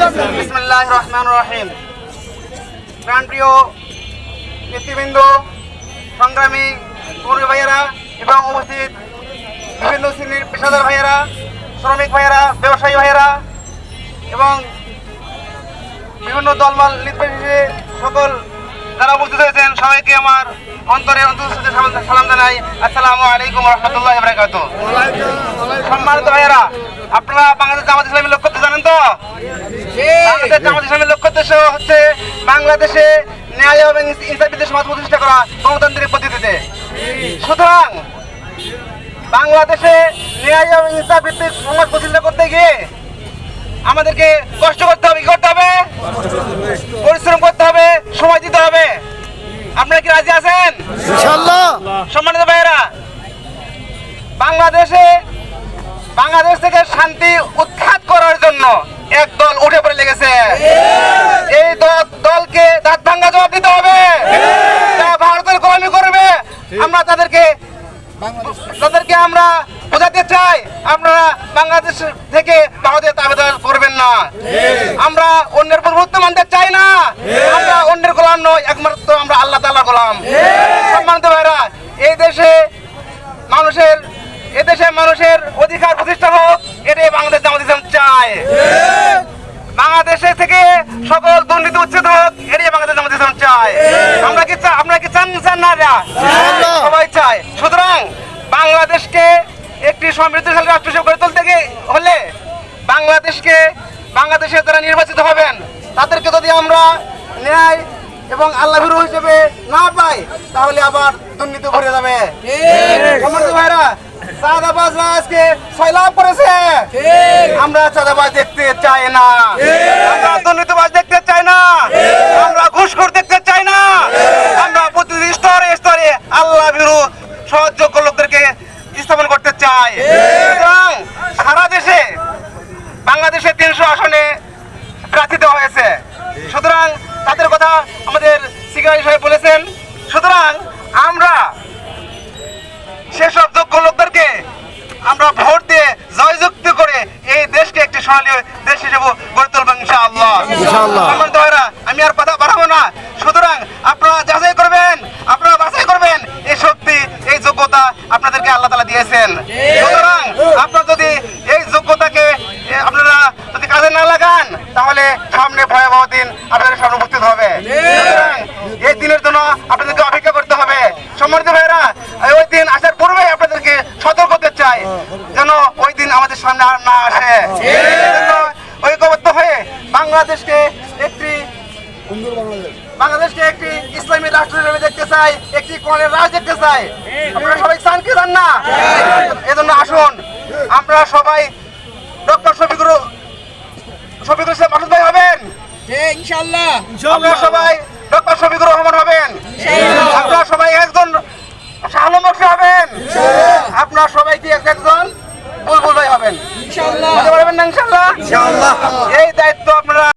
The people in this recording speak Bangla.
বিসমিল্লাহির রহমানির রহিম। প্রাণপ্রিয় নেতৃবৃন্দ, সংগ্রামী কর্মী ভাইয়েরা এবং উপস্থিত বিভিন্ন শ্রেণীর পেশাদার ভাইয়েরা, শ্রমিক ভাইয়েরা, ব্যবসায়ী ভাইয়েরা এবং বিভিন্ন দলমল নির্বিশেষে সকল যারা উপস্থিত হয়েছেন সবাইকে আমার অন্তরের অন্তঃস্থ সালাম জানাই। আসসালামু আলাইকুম ওয়া রাহমাতুল্লাহি ওয়া বারাকাতুহু। সম্মানিত ভাইয়েরা, আপনারা বাংলাদেশ জামাত ইসলামীর লক্ষ্য জানেন তো? বাংলাদেশ জামাত ইসলামীর লক্ষ্য উদ্দেশ্য হচ্ছে বাংলাদেশে ন্যায় এবং ইনসাফের সমাজ প্রতিষ্ঠা করা গণতান্ত্রিক পদ্ধতিতে। সুতরাং বাংলাদেশে ন্যায় এবং ইনসাফ ভিত্তিক সমাজ প্রতিষ্ঠা করতে গিয়ে আমাদেরকে কষ্ট করতে হবে, কি করতে হবে? পরিশ্রম করতে হবে, সময় দিতে হবে। আপনারা কি রাজি আছেন? ইনশাআল্লাহ। সম্মানিত ভাইয়েরা, বাংলাদেশ থেকে শান্তি উৎখাত করার জন্য এক দল উঠে পড়ে লেগেছে। এই দলকে দাঁত ভাঙ্গা জবাব দিতে হবে। যারা ভারতের গোলামি করবে, আমরা তাদেরকে আমরা বোঝাতে চাই, আপনারা বাংলাদেশ থেকে ভারতের আবেদন করবেন না। আমরা অন্যের প্রভুত্ব মানতে চাই না। আমরা অন্যের গোলাম নই, একমাত্র আমরা আল্লাহ তাআলার গোলাম। সম্মানিত ভাইরা, এই দেশে মানুষের অধিকার প্রতিষ্ঠা হোক, এটাই বাংলাদেশ জামাত ইসলাম চায়। বাংলাদেশে থেকে সকল দুর্নীতি উচ্ছেদ হোক, এটাই বাংলাদেশ জামাত ইসলাম চায়। আপনারা কি চান না? সবাই চায়। সুতরাং বাংলাদেশকে একটি সমৃদ্ধশালী রাষ্ট্র হিসেবে গড়ে তুলতে হলে বাংলাদেশে যারা নির্বাচিত হবেন তাদেরকে যদি আমরা ন্যায় এবং আল্লাহভীরু হিসেবে না পাই, তাহলে আবার দুর্নীতি ভরে যাবে। সম্মানিত ভাইরা, চাঁদাবাজরা আজকে সয়লাভ করেছে। আমরা চাঁদাবাজ দেখতে চাই না, আমরা দুর্নীতিবাজ দেখতে চাই না, আমরা ঘুষখোর দেখতে চাই না। আমরা প্রতিটি স্তরে স্তরে আল্লাহভীরু সহযোগ্য লোকদেরকে স্থাপন করতে চাই। সুতরাং সারা দেশে বাংলাদেশে 300 আসনে প্রার্থী দেওয়া হয়েছে। সুতরাং তাদের কথা আমাদের সিকিউরিটি সাহেব বলেছেন। সুতরাং আমরা সেসব যোগ্য লোকদেরকে আমরা ভোট দিয়ে জয়যুক্ত করে এই দেশকে একটি সোনালী দেশ হিসেবে গড়ে তুলবো ইনশাআল্লাহ। আমি আর কথা বাড়াবো না। সুতরাং আপনারা যাচাই করবেন, আপনারা বাছাই করবেন এই শক্তি, এই যোগ্যতা আপনাদেরকে আল্লাহ তাআলা দিয়েছেন। সুতরাং আপনারা যদি এই যোগ্যতাকে আপনারা যদি কাজে না লাগান, তাহলে সামনে ভয়াবহ দিন আপনাদের সামনে উপস্থিত হবে। সুতরাং এই দিনের জন্য আপনাদেরকে অপেক্ষা করতে হবে। সম্মানিত ভাইরা, ওই দিন আসার পূর্বে আপনাদেরকে সতর্ক করতে চাই যেন ওই দিন আমাদের সামনে আর না আসে। ঐক্যবদ্ধ হয়ে বাংলাদেশকে একটি ইসলামী রাষ্ট্র হিসেবে দেখতে চাই, একটি কোরআনের রাজ দেখতে চাই। আপনারা সবাই চান কি চান না? এজন্য আসুন আমরা সবাই ডক্টর শফিকুর ইসলাম মাসুদ ভাই হবেন ইনশাআল্লাহ। আপনারা সবাই ডক্টর শফিকুর রহমান হবেন। আপনারা সবাই একজন শাহ আলম বকশী হবেন। আপনারা সবাই কি একজন বুলবুল ভাই হবেন ইনশাআল্লাহ। ইনশাআল্লাহ। এই দায়িত্ব আপনারা